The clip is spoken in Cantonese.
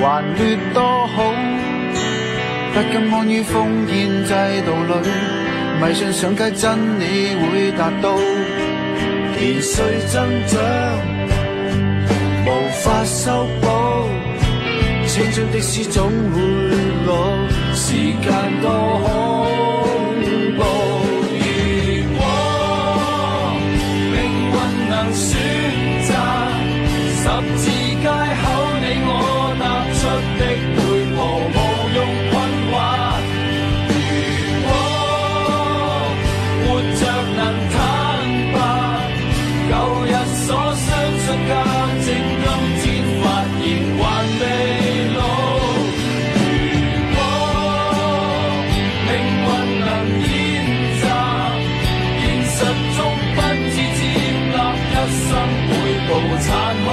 還劣多好，不甘安於封建制度裏，迷信上街真理會達到。年歲增長無法修補，青春的詩總會老，時間多恐怖。如果命運能選擇，十字街口你我踏出的每步無用困惑。如果活着能坦白，舊日所相信價值今天發現還未老。如果命運能演習，現實中不只接納一生每步殘酷。